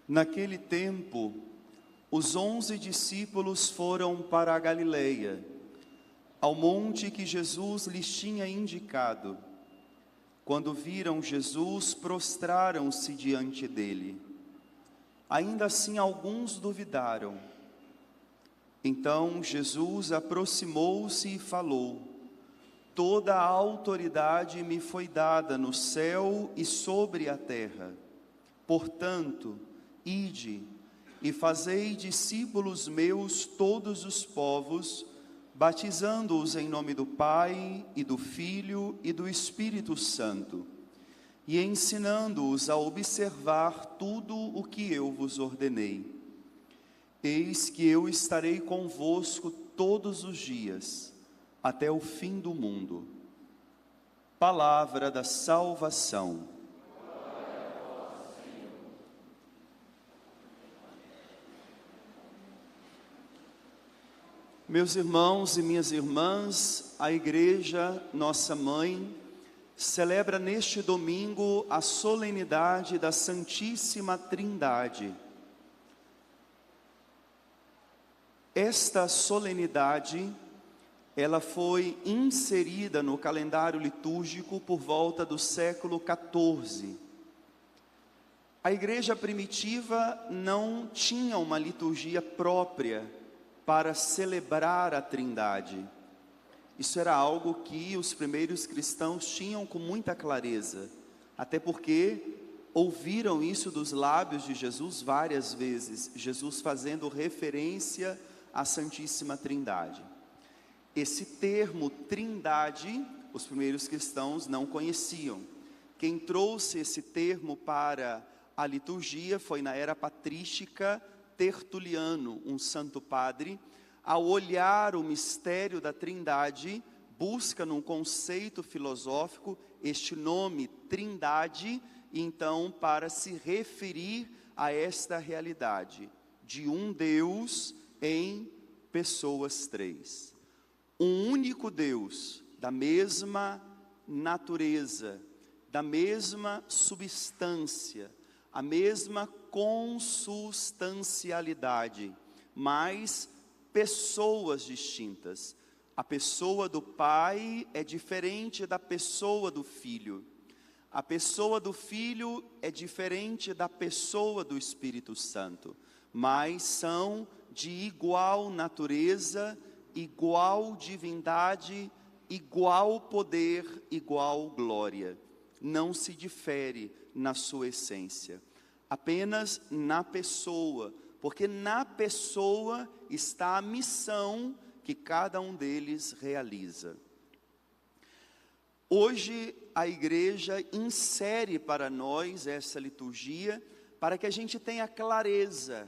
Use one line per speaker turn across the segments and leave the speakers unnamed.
Naquele tempo, os 11 discípulos foram para a Galileia, ao monte que Jesus lhes tinha indicado. Quando viram Jesus, prostraram-se diante dele. Ainda assim, alguns duvidaram. Então Jesus aproximou-se e falou: Toda a autoridade me foi dada no céu e sobre a terra. Portanto, ide e fazei discípulos meus todos os povos, batizando-os em nome do Pai, e do Filho, e do Espírito Santo, e ensinando-os a observar tudo o que eu vos ordenei. Eis que eu estarei convosco todos os dias, até o fim do mundo. Palavra da salvação. Meus irmãos e minhas irmãs, a Igreja, nossa mãe, celebra neste domingo a solenidade da Santíssima Trindade. Esta solenidade, ela foi inserida no calendário litúrgico por volta do século XIV. A Igreja primitiva não tinha uma liturgia própria para celebrar a Trindade. Isso era algo que os primeiros cristãos tinham com muita clareza, até porque ouviram isso dos lábios de Jesus várias vezes, Jesus fazendo referência à Santíssima Trindade. Esse termo Trindade, os primeiros cristãos não conheciam. Quem trouxe esse termo para a liturgia foi na era patrística Tertuliano, um santo padre. Ao olhar o mistério da Trindade, busca num conceito filosófico este nome Trindade, então para se referir a esta realidade de um Deus em pessoas três. Um único Deus, da mesma natureza, da mesma substância, a mesma consubstancialidade, mas pessoas distintas. A pessoa do Pai é diferente da pessoa do Filho. A pessoa do Filho é diferente da pessoa do Espírito Santo, mas são de igual natureza, igual divindade, igual poder, igual glória. Não se difere na sua essência, apenas na pessoa, porque na pessoa está a missão que cada um deles realiza. Hoje a Igreja insere para nós essa liturgia, para que a gente tenha clareza.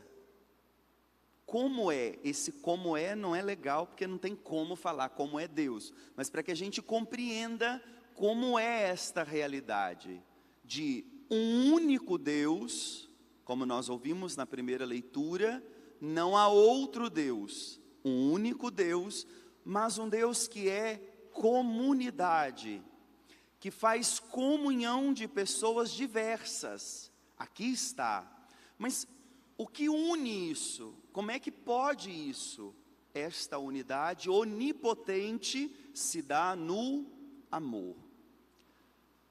Como é? Esse como é não é legal, porque não tem como falar como é Deus, mas para que a gente compreenda como é esta realidade de um único Deus, como nós ouvimos na primeira leitura, não há outro Deus, um único Deus, mas um Deus que é comunidade, que faz comunhão de pessoas diversas. Aqui está. Mas o que une isso? Como é que pode isso? Esta unidade onipotente se dá no amor.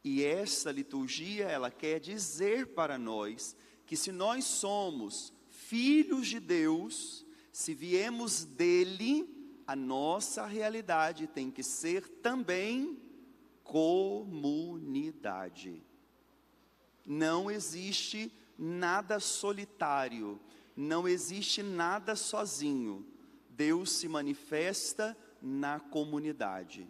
E essa liturgia, ela quer dizer para nós que se nós somos filhos de Deus, se viemos dele, a nossa realidade tem que ser também comunidade. Não existe nada solitário, não existe nada sozinho. Deus se manifesta na comunidade.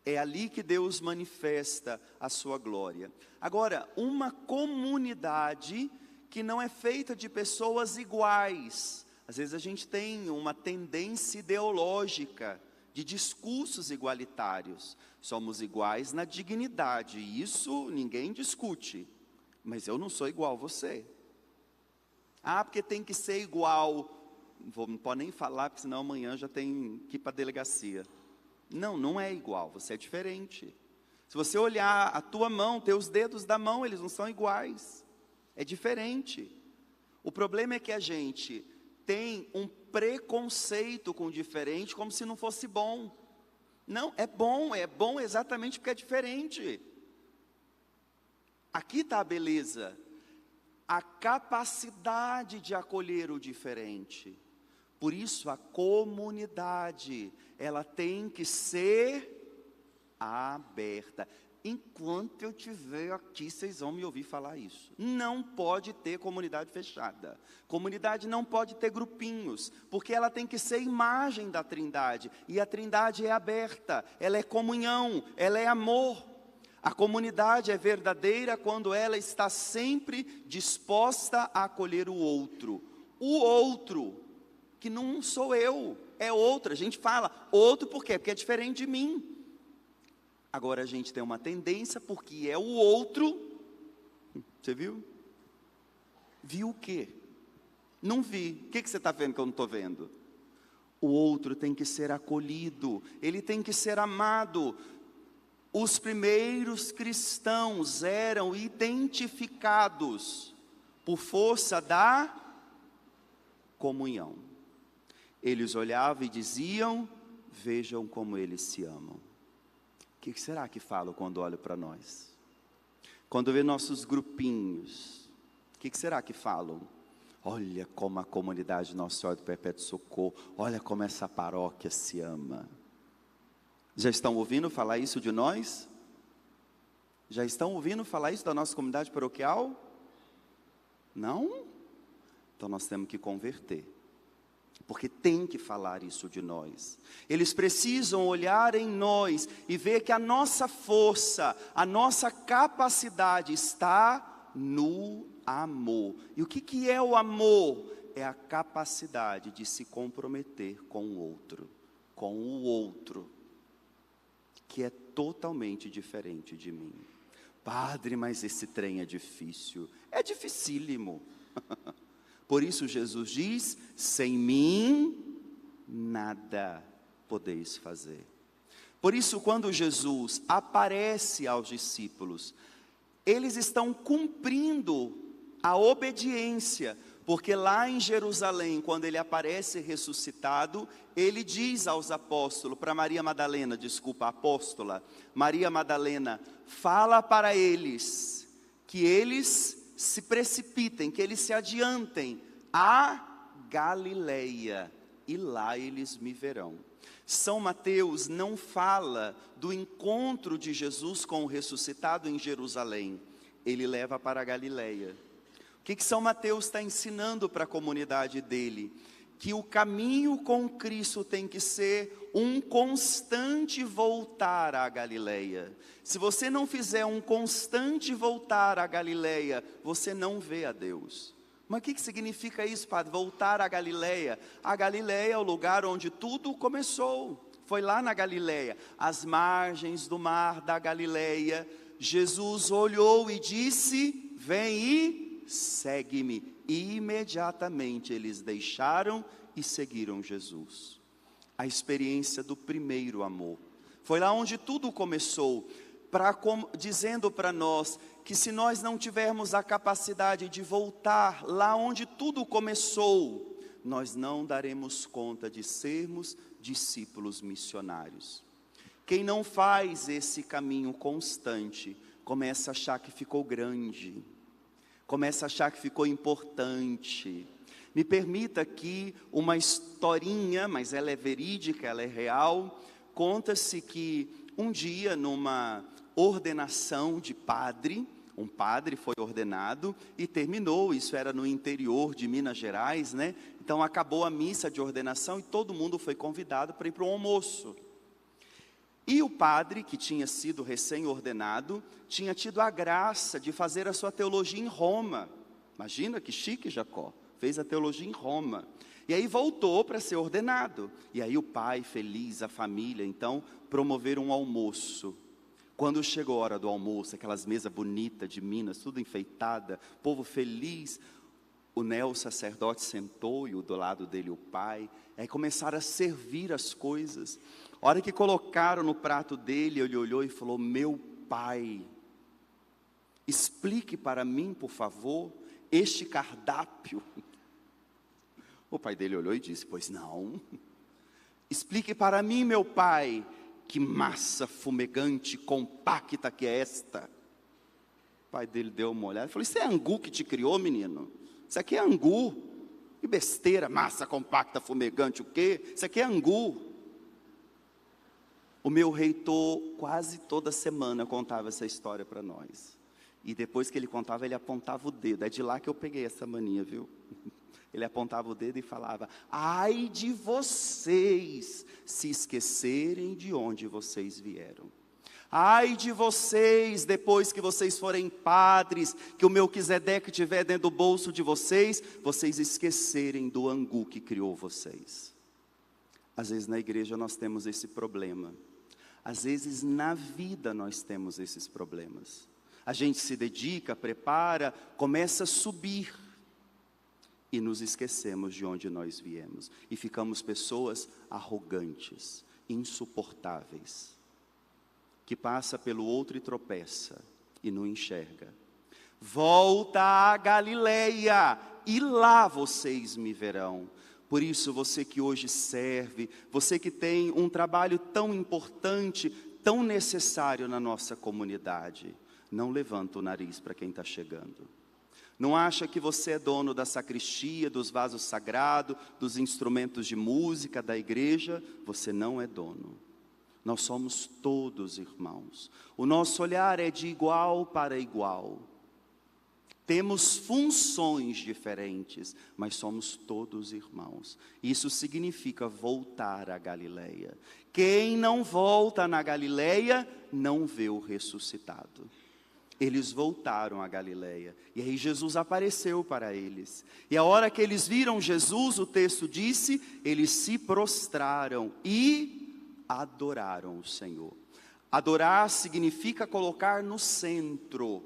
É ali que Deus manifesta a sua glória. Agora, uma comunidade que não é feita de pessoas iguais. Às vezes a gente tem uma tendência ideológica de discursos igualitários. Somos iguais na dignidade, isso ninguém discute. Mas eu não sou igual a você. Ah, porque tem que ser igual. Não pode nem falar, porque senão amanhã já tem que ir para a delegacia. Não, não é igual, você é diferente. Se você olhar a tua mão, teus dedos da mão, eles não são iguais. É diferente. O problema é que a gente tem um preconceito com o diferente, como se não fosse bom. Não, é bom exatamente porque é diferente. Aqui está a beleza, a capacidade de acolher o diferente. Por isso a comunidade, ela tem que ser aberta. Enquanto eu estiver aqui, vocês vão me ouvir falar isso. Não pode ter comunidade fechada. Comunidade não pode ter grupinhos, porque ela tem que ser imagem da Trindade. E a Trindade é aberta, ela é comunhão, ela é amor. A comunidade é verdadeira quando ela está sempre disposta a acolher o outro. O outro, que não sou eu, é outro. A gente fala outro por quê? Porque é diferente de mim. Agora a gente tem uma tendência, porque é o outro. Você viu? Viu o quê? Não vi. O que você está vendo que eu não estou vendo? O outro tem que ser acolhido, ele tem que ser amado. Os primeiros cristãos eram identificados por força da comunhão. Eles olhavam e diziam: vejam como eles se amam. O que será que falam quando olham para nós? Quando vê nossos grupinhos, o que será que falam? Olha como a comunidade Nossa Senhora do Perpétuo Socorro, olha como essa paróquia se ama. Já estão ouvindo falar isso de nós? Já estão ouvindo falar isso da nossa comunidade paroquial? Não? Então nós temos que converter. Porque tem que falar isso de nós. Eles precisam olhar em nós e ver que a nossa força, a nossa capacidade está no amor. E o que é o amor? É a capacidade de se comprometer com o outro, que é totalmente diferente de mim. Padre, mas esse trem é difícil. É dificílimo. Por isso Jesus diz: sem mim nada podeis fazer. Por isso, quando Jesus aparece aos discípulos, eles estão cumprindo a obediência, porque lá em Jerusalém, quando ele aparece ressuscitado, ele diz aos apóstolos, para Maria Madalena, a apóstola, Maria Madalena, fala para eles, que eles se precipitem, que eles se adiantem a Galileia, e lá eles me verão. São Mateus não fala do encontro de Jesus com o ressuscitado em Jerusalém, ele leva para a Galileia. O que São Mateus está ensinando para a comunidade dele? Que o caminho com Cristo tem que ser um constante voltar à Galileia. Se você não fizer um constante voltar à Galileia, você não vê a Deus. Mas o que significa isso, padre? Voltar à Galileia? A Galileia é o lugar onde tudo começou. Foi lá na Galileia, às margens do mar da Galileia. Jesus olhou e disse: vem e segue-me. E imediatamente eles deixaram e seguiram Jesus. A experiência do primeiro amor. Foi lá onde tudo começou, dizendo para nós que se nós não tivermos a capacidade de voltar lá onde tudo começou, nós não daremos conta de sermos discípulos missionários. Quem não faz esse caminho constante, começa a achar que ficou grande, começa a achar que ficou importante. Me permita aqui uma historinha, mas ela é verídica, ela é real. Conta-se que um dia, numa ordenação de padre, um padre foi ordenado e terminou, isso era no interior de Minas Gerais, né? Então acabou a missa de ordenação e todo mundo foi convidado para ir para o almoço. E o padre, que tinha sido recém-ordenado, tinha tido a graça de fazer a sua teologia em Roma. Imagina que chique, Jacó, fez a teologia em Roma. E aí voltou para ser ordenado. E aí o pai, feliz, a família, então, promoveram um almoço. Quando chegou a hora do almoço, aquelas mesas bonitas de Minas, tudo enfeitada, povo feliz, o neo-sacerdote sentou e do lado dele o pai. Aí começaram a servir as coisas. A hora que colocaram no prato dele, ele olhou e falou: meu pai, explique para mim, por favor, este cardápio? O pai dele olhou e disse: pois não. Explique para mim, meu pai, que massa fumegante, compacta que é esta? O pai dele deu uma olhada e falou: isso é angu que te criou, menino? Isso aqui é angu. Que besteira, massa compacta, fumegante, o quê? Isso aqui é angu. O meu reitor quase toda semana contava essa história para nós. E depois que ele contava, ele apontava o dedo. É de lá que eu peguei essa mania, viu? Ele apontava o dedo e falava: ai de vocês se esquecerem de onde vocês vieram. Ai de vocês, depois que vocês forem padres, que o Melquisedeque estiver dentro do bolso de vocês, vocês esquecerem do angu que criou vocês. Às vezes na igreja nós temos esse problema. Às vezes na vida nós temos esses problemas. A gente se dedica, prepara, começa a subir. E nos esquecemos de onde nós viemos. E ficamos pessoas arrogantes, insuportáveis. Que passa pelo outro e tropeça e não enxerga. Volta a Galileia e lá vocês me verão. Por isso você que hoje serve, você que tem um trabalho tão importante, tão necessário na nossa comunidade, não levanta o nariz para quem está chegando. Não acha que você é dono da sacristia, dos vasos sagrados, dos instrumentos de música da igreja? Você não é dono. Nós somos todos irmãos. O nosso olhar é de igual para igual. Temos funções diferentes, mas somos todos irmãos. Isso significa voltar à Galileia. Quem não volta na Galileia, não vê o ressuscitado. Eles voltaram à Galileia, e aí Jesus apareceu para eles. E a hora que eles viram Jesus, o texto disse, eles se prostraram e adoraram o Senhor. Adorar significa colocar no centro.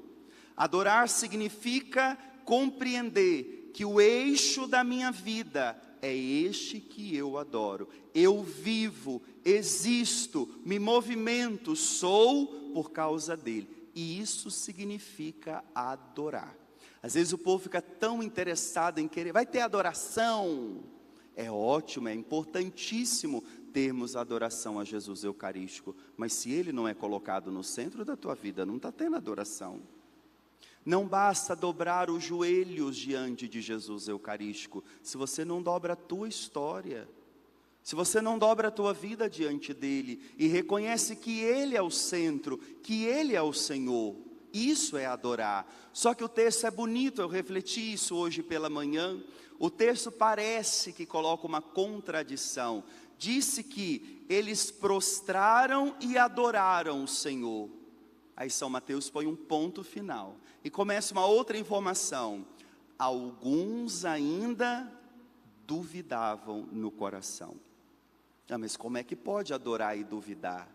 Adorar significa compreender que o eixo da minha vida é este que eu adoro. Eu vivo, existo, me movimento, sou por causa dele. E isso significa adorar. Às vezes o povo fica tão interessado em querer, vai ter adoração. É ótimo, é importantíssimo termos adoração a Jesus Eucarístico. Mas se ele não é colocado no centro da tua vida, não está tendo adoração. Não basta dobrar os joelhos diante de Jesus Eucarístico, se você não dobra a tua história. Se você não dobra a tua vida diante dele e reconhece que ele é o centro, que ele é o Senhor, isso é adorar. Só que o texto é bonito, eu refleti isso hoje pela manhã. O texto parece que coloca uma contradição. Disse que eles prostraram e adoraram o Senhor. Aí São Mateus põe um ponto final e começa uma outra informação. Alguns ainda duvidavam no coração. Mas como é que pode adorar e duvidar?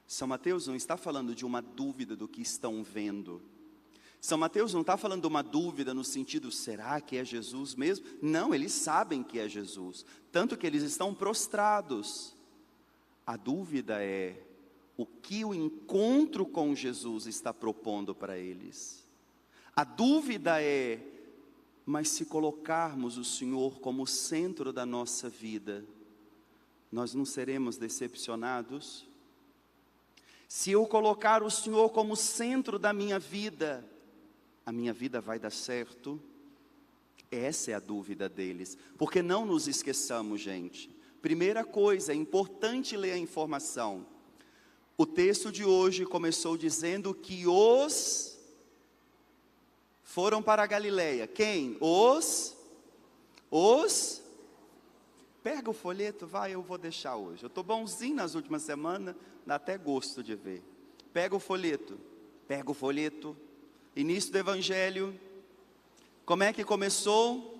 São Mateus não está falando de uma dúvida do que estão vendo. São Mateus não está falando de uma dúvida no sentido, será que é Jesus mesmo? Não, eles sabem que é Jesus, tanto que eles estão prostrados. A dúvida é o que o encontro com Jesus está propondo para eles. A dúvida é, mas se colocarmos o Senhor como centro da nossa vida, nós não seremos decepcionados? Se eu colocar o Senhor como centro da minha vida, a minha vida vai dar certo? Essa é a dúvida deles. Porque não nos esqueçamos, gente. Primeira coisa, é importante ler a informação. O texto de hoje começou dizendo que os foram para a Galileia. Quem? Os? Pega o folheto, vai, eu vou deixar hoje. Eu estou bonzinho nas últimas semanas, dá até gosto de ver. Pega o folheto. Início do Evangelho. Como é que começou?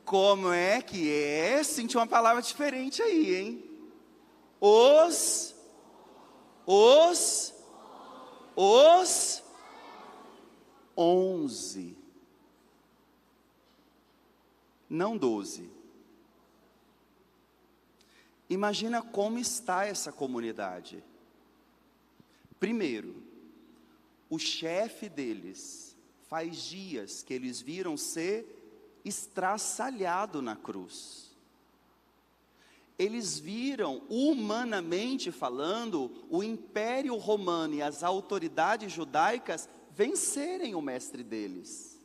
Como é que é? Senti uma palavra diferente aí, hein? Os 11. Não 12. Imagina como está essa comunidade. Primeiro, o chefe deles faz dias que eles viram ser estraçalhado na cruz. Eles viram, humanamente falando, o Império Romano e as autoridades judaicas vencerem o mestre deles.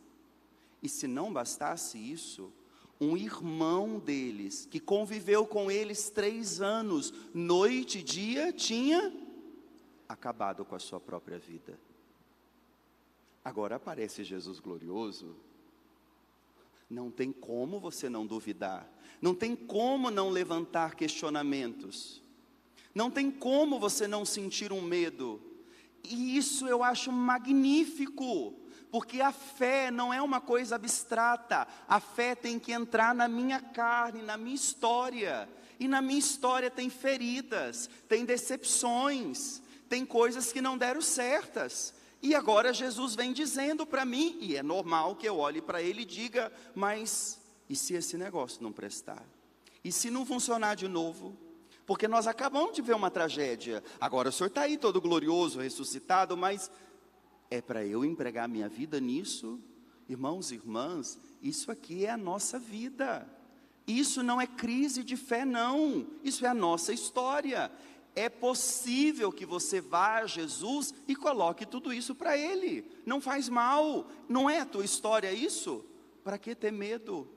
E se não bastasse isso, um irmão deles, que conviveu com eles 3 anos, noite e dia, tinha acabado com a sua própria vida. Agora aparece Jesus glorioso. Não tem como você não duvidar. Não tem como não levantar questionamentos. Não tem como você não sentir um medo. E isso eu acho magnífico. Porque a fé não é uma coisa abstrata. A fé tem que entrar na minha carne, na minha história. E na minha história tem feridas, tem decepções, tem coisas que não deram certas. E agora Jesus vem dizendo para mim, e é normal que eu olhe para ele e diga, mas e se esse negócio não prestar? E se não funcionar de novo? Porque nós acabamos de ver uma tragédia. Agora o Senhor está aí todo glorioso, ressuscitado, mas é para eu empregar minha vida nisso? Irmãos e irmãs, isso aqui é a nossa vida. Isso não é crise de fé não, isso é a nossa história. É possível que você vá a Jesus e coloque tudo isso para Ele. Não faz mal, não é a tua história isso? Para que ter medo?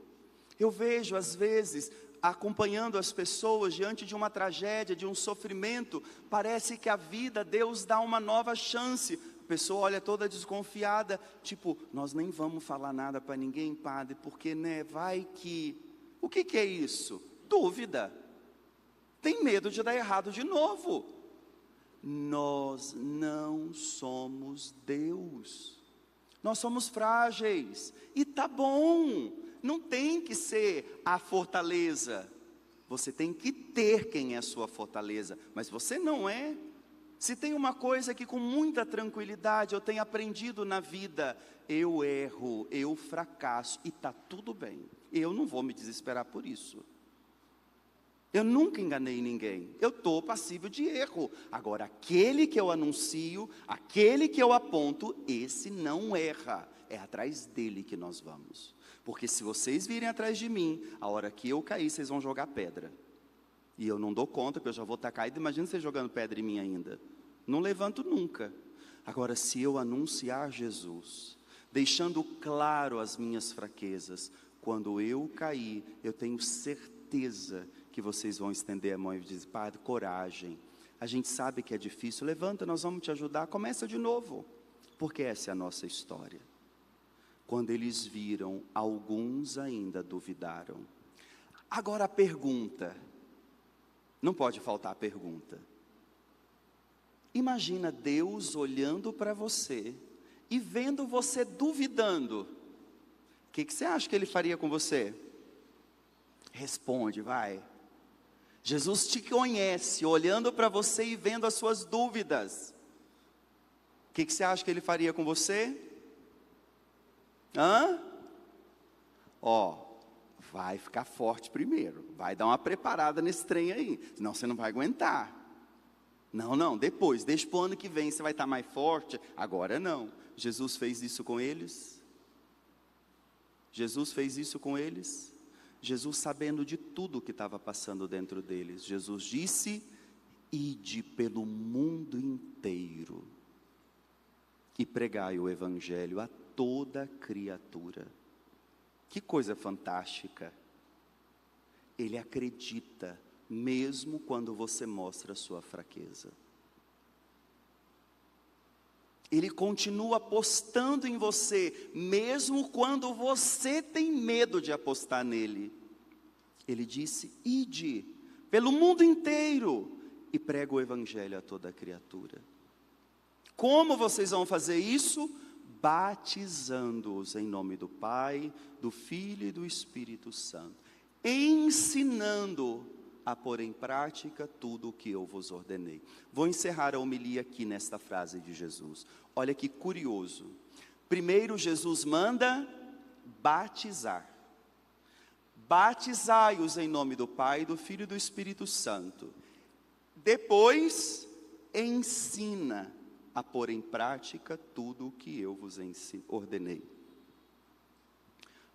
Eu vejo às vezes, acompanhando as pessoas diante de uma tragédia, de um sofrimento, parece que a vida, Deus dá uma nova chance. A pessoa olha toda desconfiada, tipo, nós nem vamos falar nada para ninguém, padre, porque vai que... O que é isso? Dúvida. Tem medo de dar errado de novo. Nós não somos Deus. Nós somos frágeis. E tá bom. Não tem que ser a fortaleza. Você tem que ter quem é a sua fortaleza. Mas você não é. Se tem uma coisa que com muita tranquilidade eu tenho aprendido na vida, eu erro, eu fracasso e tá tudo bem. Eu não vou me desesperar por isso. Eu nunca enganei ninguém, eu estou passível de erro. Agora, aquele que eu anuncio, aquele que eu aponto, esse não erra. É atrás dele que nós vamos. Porque se vocês virem atrás de mim, a hora que eu cair, vocês vão jogar pedra. E eu não dou conta, porque eu já vou estar caído. Imagina vocês jogando pedra em mim ainda. Não levanto nunca. Agora, se eu anunciar Jesus, deixando claro as minhas fraquezas, quando eu cair, eu tenho certeza que vocês vão estender a mão e dizer, padre, coragem, a gente sabe que é difícil, levanta, nós vamos te ajudar, começa de novo, porque essa é a nossa história. Quando eles viram, alguns ainda duvidaram. Agora a pergunta, não pode faltar a pergunta, imagina Deus olhando para você, e vendo você duvidando, o que você acha que Ele faria com você? Responde, vai. Jesus te conhece, olhando para você e vendo as suas dúvidas. O que você acha que Ele faria com você? Vai ficar forte primeiro. Vai dar uma preparada nesse trem aí. Senão você não vai aguentar. Não, depois, deixa para o ano que vem, você vai estar mais forte. Agora não. Jesus fez isso com eles. Jesus fez isso com eles. Jesus sabendo de tudo o que estava passando dentro deles, Jesus disse, ide pelo mundo inteiro, e pregai o Evangelho a toda criatura. Que coisa fantástica, Ele acredita, mesmo quando você mostra a sua fraqueza. Ele continua apostando em você, mesmo quando você tem medo de apostar nele. Ele disse, ide pelo mundo inteiro e prega o Evangelho a toda criatura. Como vocês vão fazer isso? Batizando-os em nome do Pai, do Filho e do Espírito Santo. Ensinando a pôr em prática tudo o que eu vos ordenei. Vou encerrar a homilia aqui nesta frase de Jesus. Olha que curioso. Primeiro Jesus manda batizar. Batizai-os em nome do Pai, do Filho e do Espírito Santo. Depois ensina. a pôr em prática tudo o que eu vos ordenei.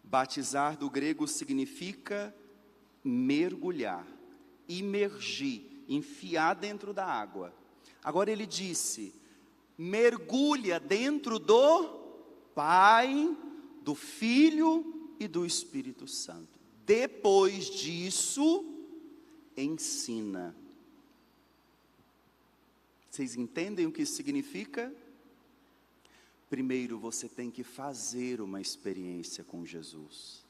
Batizar do grego significa mergulhar, imergir, enfiar dentro da água. Agora ele disse, mergulha dentro do Pai, do Filho e do Espírito Santo. Depois disso, ensina. Vocês entendem o que isso significa? Primeiro você tem que fazer uma experiência com Jesus.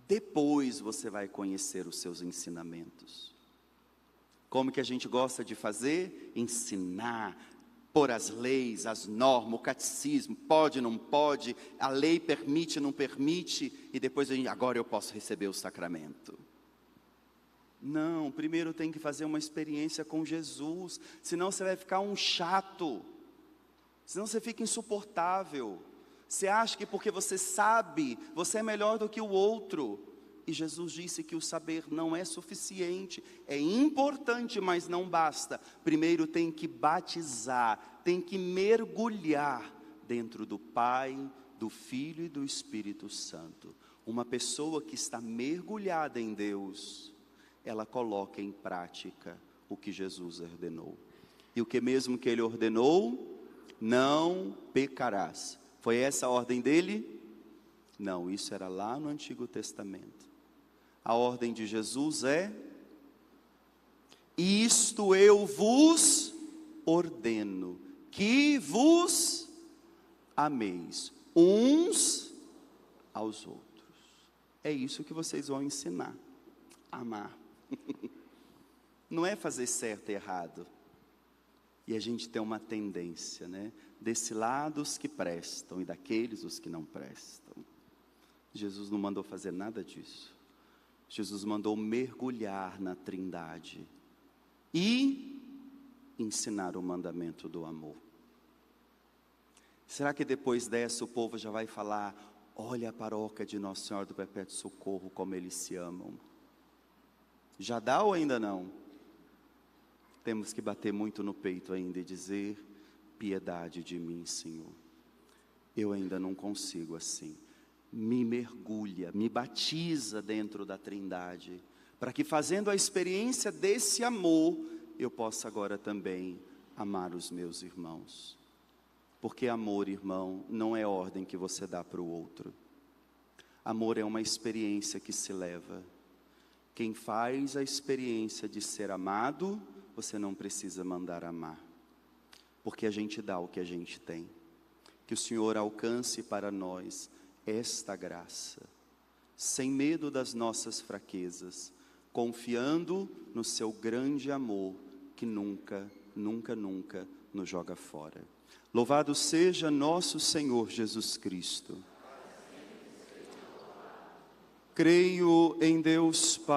Depois você vai conhecer os seus ensinamentos. Como que a gente gosta de fazer? Ensinar, pôr as leis, as normas, o catecismo, pode, não pode, a lei permite, não permite, e depois agora eu posso receber o sacramento. Não, primeiro tem que fazer uma experiência com Jesus, senão você vai ficar um chato, senão você fica insuportável. Você acha que porque você sabe, você é melhor do que o outro. E Jesus disse que o saber não é suficiente, é importante, mas não basta. Primeiro tem que batizar, tem que mergulhar dentro do Pai, do Filho e do Espírito Santo. Uma pessoa que está mergulhada em Deus, ela coloca em prática o que Jesus ordenou. E o que mesmo que ele ordenou? Não pecarás. Foi essa a ordem dele? Não, isso era lá no Antigo Testamento. A ordem de Jesus é: isto eu vos ordeno, que vos ameis uns aos outros. É isso que vocês vão ensinar, amar. Não é fazer certo e errado. E a gente tem uma tendência, né? Desse lado os que prestam e daqueles os que não prestam. Jesus não mandou fazer nada disso. Jesus mandou mergulhar na Trindade e ensinar o mandamento do amor. Será que depois dessa o povo já vai falar: olha a paróquia de Nossa Senhora do Perpétuo Socorro, como eles se amam? Já dá ou ainda não? Temos que bater muito no peito ainda e dizer: piedade de mim, Senhor. Eu ainda não consigo assim. Me mergulha, me batiza dentro da Trindade, para que fazendo a experiência desse amor, eu possa agora também amar os meus irmãos. Porque amor, irmão, não é ordem que você dá para o outro. Amor é uma experiência que se leva. Quem faz a experiência de ser amado, você não precisa mandar amar. Porque a gente dá o que a gente tem. Que o Senhor alcance para nós esta graça, sem medo das nossas fraquezas, confiando no seu grande amor, que nunca, nunca, nunca nos joga fora. Louvado seja nosso Senhor Jesus Cristo. Creio em Deus Pai.